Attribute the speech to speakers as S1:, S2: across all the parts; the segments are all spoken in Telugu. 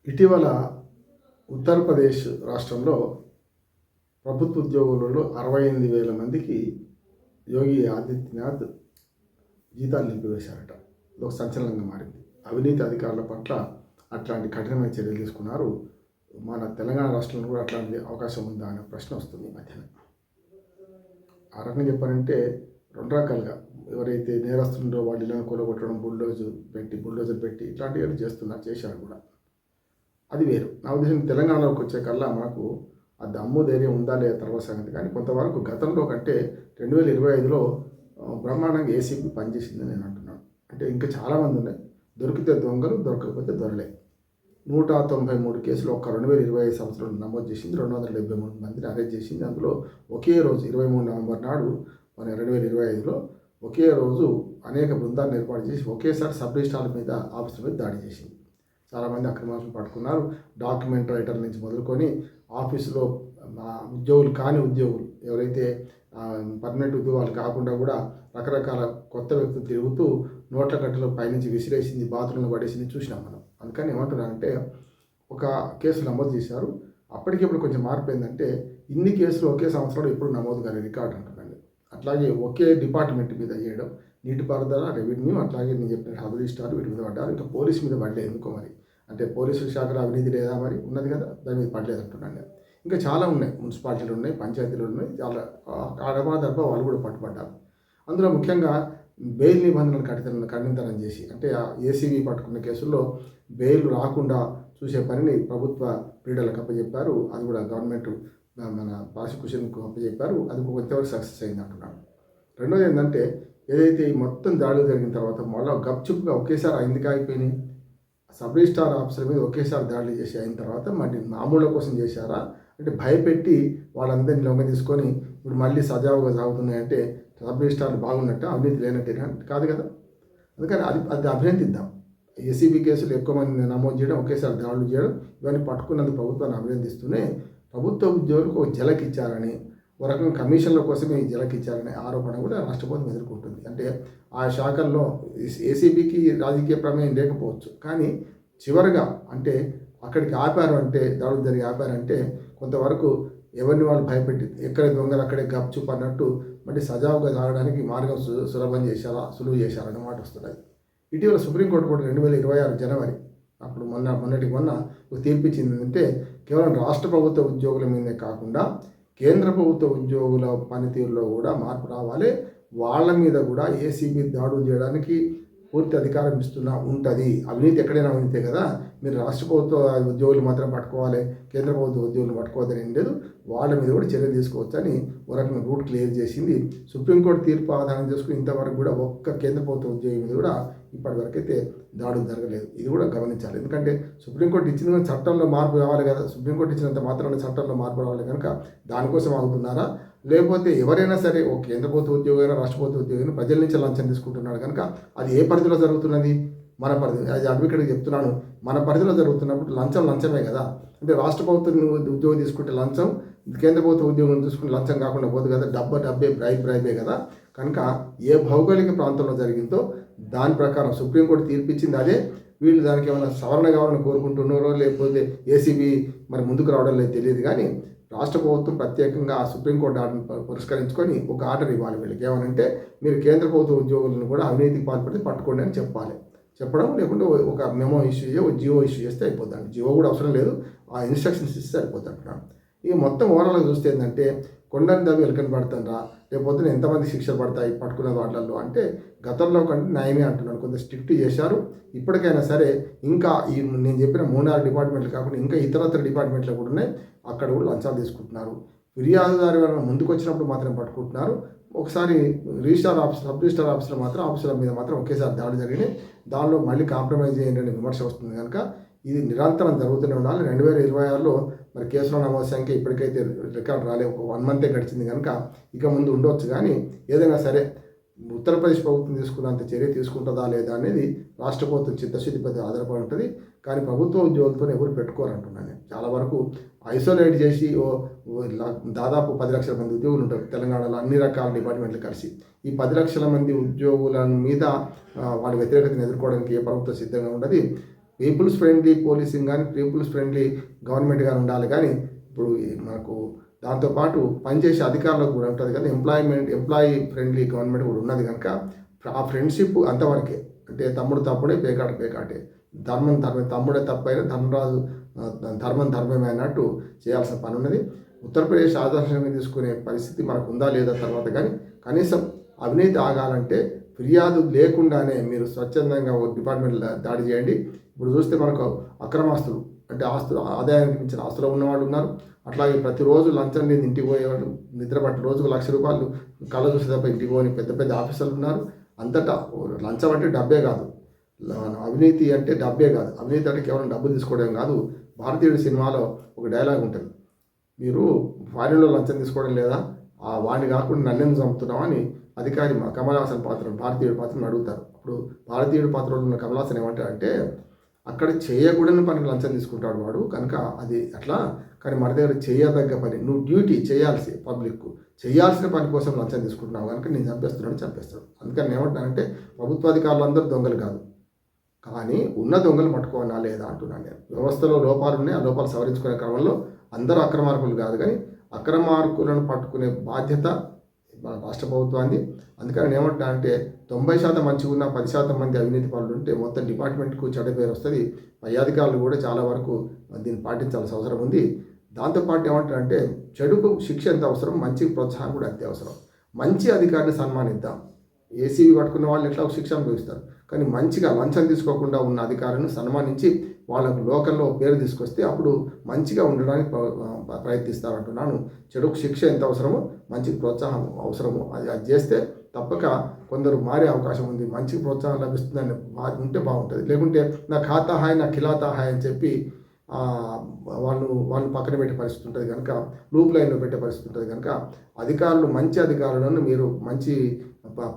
S1: ఇటీవల ఉత్తరప్రదేశ్ రాష్ట్రంలో ప్రభుత్వ ఉద్యోగులలో 68,000 మందికి యోగి ఆదిత్యనాథ్ జీతాలు నిలిపివేశారట. ఇది ఒక సంచలనంగా మారింది. అవినీతి అధికారుల పట్ల అట్లాంటి కఠినమైన చర్యలు తీసుకున్నారు. మన తెలంగాణ రాష్ట్రంలో కూడా అట్లాంటి అవకాశం ఉందా అనే ప్రశ్న వస్తుంది ఈ మధ్యన. ఆ రకంగా చెప్పారంటే రెండు రకాలుగా ఎవరైతే నేరస్తుండో వాళ్ళు ఇలా కూలగొట్టడం, బుల్డోజర్ పెట్టి ఇట్లాంటివి చేశారు కూడా. అది వేరు. నా ఉద్దేశం తెలంగాణలోకి వచ్చే కల్లా మనకు ఆ దమ్ము ధైర్యం ఉందా లేదా తర్వాత సంగతి. కానీ కొంతవరకు గతంలో కంటే 2025లో బ్రహ్మాండంగా ఏసీబీ పనిచేసిందని నేను అంటున్నాను. అంటే ఇంకా చాలామంది ఉన్నాయి. దొరికితే దొంగలు, దొరకకపోతే దొరలే. 193 కేసులు ఒక్క 2025 సంవత్సరంలో నమోదు చేసింది. 273 మందిని అరెస్ట్ చేసింది. అందులో ఒకే రోజు 23 నవంబర్ నాడు మన 2025లో ఒకే రోజు అనేక బృందాలను ఏర్పాటు చేసి ఒకేసారి సబ్ రిజిస్ట్రార్ల మీద, ఆఫీసుల మీద దాడి చేసింది. చాలామంది అక్రమాలను పట్టుకున్నారు. డాక్యుమెంట్ రైటర్ నుంచి మొదలుకొని ఆఫీసులో ఉద్యోగులు కాని ఉద్యోగులు ఎవరైతే పర్మనెంట్ ఉద్యోగాలు కాకుండా కూడా రకరకాల కొత్త వ్యక్తులు తిరుగుతూ నోట్ల కట్టలు పైనుంచి విసిరేసింది, బాత్రూంలో పడేసింది చూసినాం మనం. అందుకని ఏమంటున్నారంటే ఒక కేసు నమోదు చేశారు. అప్పటికిప్పుడు కొంచెం మార్పు ఏంటంటే ఇన్ని కేసులు ఒకే సంవత్సరంలో ఎప్పుడు నమోదు కాని రికార్డు అంటున్నాను. అట్లాగే ఒకే డిపార్ట్మెంట్ మీద చేయడం, నీటిపారుదల, రెవెన్యూ, అట్లాగే నేను చెప్పిన సబ్ రిజిస్ట్రార్ వీటి మీద పడ్డారు. ఇంకా పోలీసు మీద పడలేదు ఎందుకో మరి. అంటే పోలీసుల శాఖలో అవినీతి లేదా మరి, ఉన్నది కదా, దాని మీద పడలేదు అంటున్నాను నేను. ఇంకా చాలా ఉన్నాయి, మున్సిపాలిటీలు ఉన్నాయి, పంచాయతీలు ఉన్నాయి, చాలా అడపాదడప వాళ్ళు కూడా పట్టుబడ్డారు. అందులో ముఖ్యంగా బెయిల్ నిబంధనలు ఖండితనం చేసి, అంటే ఏసీబీ పట్టుకున్న కేసుల్లో బెయిల్ రాకుండా చూసే పనిని ప్రభుత్వ పీడలకు అప్పచెప్పారు. అది కూడా గవర్నమెంట్ మన ప్రాసిక్యూషన్కు అప్పచెప్పారు. అది కొంతవరకు సక్సెస్ అయింది అంటున్నాను. రెండోది ఏంటంటే ఏదైతే ఈ మొత్తం దాడులు జరిగిన తర్వాత మళ్ళీ గప్చుప్గా ఒకేసారి ఎందుకు ఆగిపోయినాయి, సబ్ రిజిస్ట్రార్ ఆఫీసర్ మీద ఒకేసారి దాడులు చేసి అయిన తర్వాత మళ్ళీ మామూళ్ళ కోసం చేశారా అంటే భయపెట్టి వాళ్ళందరినీ లొంగ తీసుకొని ఇప్పుడు మళ్ళీ సజావుగా సాగుతున్నాయంటే సబ్ రిజిస్ట్రార్లు బాగున్నట్టు, అవినీతి లేనట్టే కాదు కదా. అందుకని అది అభినందిద్దాం. ఏసీబీ కేసులు ఎక్కువ మంది నమోదు చేయడం, ఒకేసారి దాడులు చేయడం, ఇవన్నీ పట్టుకున్నందుకు ప్రభుత్వాన్ని అభినందిస్తూనే ప్రభుత్వ ఉద్యోగులకు ఒక జలకి ఇచ్చారని, ఒక రకంగా కమిషన్ల కోసమే ఈ జలకి ఇచ్చారనే ఆరోపణ కూడా రాష్ట్ర ప్రభుత్వం ఎదుర్కొంటుంది. అంటే ఆ శాఖల్లో ఏసీబీకి రాజకీయ ప్రమేయం లేకపోవచ్చు, కానీ చివరిగా అంటే అక్కడికి ఆపారు అంటే, దాడులు జరిగి ఆపారంటే కొంతవరకు ఎవరిని వాళ్ళు భయపెట్టి ఎక్కడ దొంగలు అక్కడే గప్చుప్ అన్నట్టు మళ్ళీ సజావుగా సాగడానికి మార్గం సులువు చేశారన్న మాట వస్తున్నాయి. ఇటీవల సుప్రీంకోర్టు కూడా 2026 జనవరి అప్పుడు మొన్నటి తీర్పిచ్చింది ఏంటంటే కేవలం రాష్ట్ర ప్రభుత్వ ఉద్యోగుల మీదే కాకుండా కేంద్ర ప్రభుత్వ ఉద్యోగుల పనితీరులో కూడా మార్పు రావాలి, వాళ్ళ మీద కూడా ఏసీబీ దాడులు చేయడానికి పూర్తి అధికారం ఉంటుంది. అవినీతి ఎక్కడైనా అవినీతే కదా, మీరు రాష్ట్ర ప్రభుత్వ ఉద్యోగులు మాత్రం పట్టుకోవాలి, కేంద్ర ప్రభుత్వ ఉద్యోగులు పట్టుకోవద్దని ఏం లేదు, వాళ్ళ మీద కూడా చర్య తీసుకోవచ్చని ఒక రకంగా రూట్ క్లియర్ చేసింది. సుప్రీంకోర్టు తీర్పు ఆధారం చేసుకుని ఇంతవరకు కూడా ఒక్క కేంద్ర ప్రభుత్వ ఉద్యోగి మీద కూడా ఇప్పటివరకు అయితే దాడులు జరగలేదు. ఇది కూడా గమనించాలి. ఎందుకంటే సుప్రీంకోర్టు ఇచ్చిన చట్టంలో మార్పు రావాలి కదా, సుప్రీంకోర్టు ఇచ్చినంత మాత్రాన చట్టంలో మార్పు రావాలి కనుక దానికోసం ఆగుతున్నారా, లేకపోతే ఎవరైనా సరే ఒక కేంద్ర ప్రభుత్వ ఉద్యోగైనా రాష్ట్ర ప్రభుత్వ ఉద్యోగైనా ప్రజల నుంచి లంచం తీసుకుంటున్నాడు కనుక అది ఏ పరిధిలో జరుగుతున్నది, మన పరిధి. అది అడ్వకేట్కి చెప్తున్నాను, మన పరిధిలో జరుగుతున్నప్పుడు లంచమే కదా. అంటే రాష్ట్ర ప్రభుత్వం ఉద్యోగం తీసుకుంటే లంచం, కేంద్ర ప్రభుత్వ ఉద్యోగం తీసుకుంటే లంచం కాకుండా పోదు కదా, డబ్బే బ్రైబే కదా. కనుక ఏ భౌగోళిక ప్రాంతంలో జరిగిందో దాని ప్రకారం సుప్రీంకోర్టు తీర్పిచ్చింది అదే. వీళ్ళు దానికి ఏమైనా సవరణ కావాలని కోరుకుంటున్నారో లేకపోతే ఏసీబీ మరి ముందుకు రావడం లేదు తెలియదు, కానీ రాష్ట్ర ప్రభుత్వం ప్రత్యేకంగా ఆ సుప్రీంకోర్టు ఆర్డర్ని పురస్కరించుకొని ఒక ఆర్డర్ ఇవ్వాలి. వీళ్ళకి ఏమనంటే మీరు కేంద్ర ప్రభుత్వ ఉద్యోగులను కూడా అవినీతికి పాల్పడితే పట్టుకోండి అని చెప్పడం, లేకుంటే ఒక మెమో జియో ఇష్యూ చేస్తే అయిపోతుంది. జియో కూడా అవసరం లేదు, ఆ ఇన్స్ట్రక్షన్స్ ఇస్తే అయిపోతుంది అంటున్నాను. ఇక మొత్తం ఓవరాల్గా చూస్తే ఏంటంటే కొండని దవ్వి ఎలకని పడుతుండ్రా, లేకపోతే ఎంతమంది శిక్షలు పడతాయి పట్టుకునే వాటిల్లో అంటే గతంలో కంటే న్యాయమే అంటున్నాను. కొంత స్ట్రిక్ట్ చేశారు. ఇప్పటికైనా సరే ఇంకా ఈ నేను చెప్పిన 3-4 డిపార్ట్మెంట్లు కాకుండా ఇంకా ఇతరత్ర డిపార్ట్మెంట్లు కూడా ఉన్నాయి, అక్కడ కూడా లంచాలు తీసుకుంటున్నారు. ఫిర్యాదుదారు ఎవరైనా ముందుకు వచ్చినప్పుడు మాత్రం పట్టుకుంటున్నారు. ఒకసారి సబ్ రిజిస్ట్రార్ ఆఫీసర్ మాత్రం ఆఫీసర్ల మీద మాత్రం ఒకేసారి దాడి జరిగినాయి. దానిలో మళ్ళీ కాంప్రమైజ్ చేయండి అనే విమర్శ వస్తుంది కనుక ఇది నిరంతరం జరుగుతూనే ఉండాలి. 2026లో మరి కేసుల నమోదు సంఖ్య ఇప్పటికైతే రికార్డు రాలేదు, ఒక 1 మంతే గడిచింది కనుక ఇక ముందు ఉండవచ్చు. కానీ ఏదైనా సరే ఉత్తరప్రదేశ్ ప్రభుత్వం తీసుకున్నంత చర్య తీసుకుంటుందా లేదా అనేది రాష్ట్ర ప్రభుత్వం చిత్తశుద్ధిపై ఆధారపడి ఉంటుంది. కానీ ప్రభుత్వ ఉద్యోగులతో ఎవరు పెట్టుకోరంటున్నాను. చాలా వరకు ఐసోలేట్ చేసి దాదాపు 10 లక్షల మంది ఉద్యోగులు ఉంటారు తెలంగాణలో అన్ని రకాల డిపార్ట్మెంట్లు కలిసి. ఈ 10 లక్షల మంది ఉద్యోగుల మీద వాళ్ళ వ్యతిరేకతను ఎదుర్కోవడానికి ఏ ప్రభుత్వం సిద్ధంగా ఉండదు. పీపుల్స్ ఫ్రెండ్లీ పోలీసింగ్ కానీ పీపుల్స్ ఫ్రెండ్లీ గవర్నమెంట్ కానీ ఉండాలి. కానీ ఇప్పుడు మనకు దాంతోపాటు పనిచేసే అధికారులకు కూడా ఉంటుంది కదా, ఎంప్లాయీ ఫ్రెండ్లీ గవర్నమెంట్ కూడా ఉన్నది కనుక ఆ ఫ్రెండ్షిప్ అంతవరకే. అంటే తమ్ముడు తప్పుడే, పేకాట పేకాటే, ధర్మం తమ్ముడే తప్పైనా ధర్మరాజు ధర్మమే అన్నట్టు చేయాల్సిన పని ఉన్నది. ఉత్తరప్రదేశ్ ఆదర్శంగా తీసుకునే పరిస్థితి మనకు ఉందా లేదా తర్వాత, కానీ కనీసం అవినీతి ఆగాలంటే ఫిర్యాదు లేకుండానే మీరు స్వచ్ఛందంగా డిపార్ట్మెంట్ దాడి చేయండి. ఇప్పుడు చూస్తే మనకు అక్రమాస్తులు అంటే ఆదాయానికి మించిన ఆస్తులు ఉన్నవాళ్ళు ఉన్నారు. అట్లాగే ప్రతిరోజు లంచం లేని ఇంటికి పోయేవాళ్ళు, నిద్రపట్టి రోజుకు ₹1,00,000 కళ్ళ చూసే తప్ప ఇంటికి పోని పెద్ద పెద్ద ఆఫీసర్లు ఉన్నారు. అంతటా లంచం అంటే డబ్బే కాదు, అవినీతి అంటే డబ్బే కాదు, అవినీతి అంటే కేవలం డబ్బు తీసుకోవడం కాదు. భారతీయుడు సినిమాలో ఒక డైలాగ్ ఉంటుంది, మీరు ఫారిన్లో లంచం తీసుకోవడం లేదా, వాడిని కాకుండా నన్నెందుకు చంపుతున్నావు అని అధికారి కమల్ హాసన్ భారతీయుడి పాత్రను అడుగుతారు. అప్పుడు భారతీయుడి పాత్రలో ఉన్న కమల్ హాసన్ ఏమంటాడంటే, అక్కడ చేయకూడని పనికి లంచం తీసుకుంటాడు వాడు కనుక అది అట్లా, కానీ మన దగ్గర చేయదగ్గ పని, నువ్వు డ్యూటీ చేయాల్సి పబ్లిక్కు చేయాల్సిన పని కోసం లంచం తీసుకుంటున్నావు కనుక నేను చంపేస్తాడు. అందుకని ఏమంటానంటే ప్రభుత్వాధికారులు అందరూ దొంగలు కాదు, కానీ ఉన్న దొంగలు పట్టుకోవాలా లేదా అంటున్నాను నేను. వ్యవస్థలో లోపాలు ఉన్నాయి, ఆ లోపాలు సవరించుకునే క్రమంలో అందరూ అక్రమార్కులు కాదు, కానీ అక్రమార్కులను పట్టుకునే బాధ్యత మన రాష్ట్ర ప్రభుత్వాన్ని. అందుకని నేను ఏమంటా అంటే 90% మంచిగా ఉన్న 10% మంది అవినీతి పనులు ఉంటే మొత్తం డిపార్ట్మెంట్కు చెడ్డ పేరు వస్తుంది. పై అధికారులు కూడా చాలా వరకు దీన్ని పాటించాల్సిన అవసరం ఉంది. దాంతోపాటు ఏమంటారంటే చెడుకు శిక్ష ఎంత అవసరం, మంచికి ప్రోత్సాహం కూడా అంతే అవసరం. మంచి అధికారిని సన్మానిద్దాం. ఏసీబీ పట్టుకున్న వాళ్ళు ఎట్లా శిక్ష అనుభవిస్తారు, కానీ మంచిగా లంచం తీసుకోకుండా ఉన్న అధికారులను సన్మానించి వాళ్ళకు లోకల్లో పేరు తీసుకొస్తే అప్పుడు మంచిగా ఉండడానికి ప్రయత్నిస్తారంటున్నాను. చెడుకు శిక్ష ఎంత అవసరమో మంచికి ప్రోత్సాహం అవసరమో అది చేస్తే తప్పక కొందరు మారే అవకాశం ఉంది. మంచికి ప్రోత్సాహం లభిస్తుందని ఉంటే బాగుంటుంది. లేకుంటే నా ఖాతా హాయ్ నా ఖిలాతా హాయ్ అని చెప్పి వాళ్ళు పక్కన పెట్టే పరిస్థితి ఉంటుంది కనుక, లూప్ లైన్లో పెట్టే పరిస్థితి ఉంటుంది కనుక అధికారులు మంచి అధికారులను మీరు మంచి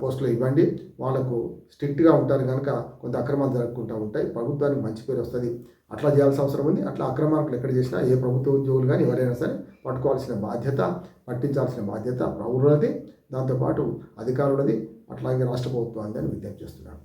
S1: పోస్టులు ఇవ్వండి. వాళ్ళకు స్ట్రిక్ట్గా ఉంటారు కనుక కొంత అక్రమాలు జరుపుకుంటూ ఉంటాయి, ప్రభుత్వానికి మంచి పేరు వస్తుంది. అట్లా చేయాల్సిన అవసరం ఉంది. అట్లా అక్రమార్కులు ఎక్కడ చేసినా ఏ ప్రభుత్వ ఉద్యోగులు కానీ ఎవరైనా సరే పట్టుకోవాల్సిన బాధ్యత, పట్టించాల్సిన బాధ్యత పౌరులది, దాంతోపాటు అధికారులది, అట్లాగే రాష్ట్ర ప్రభుత్వాన్ని అని విజ్ఞప్తి చేస్తున్నాను.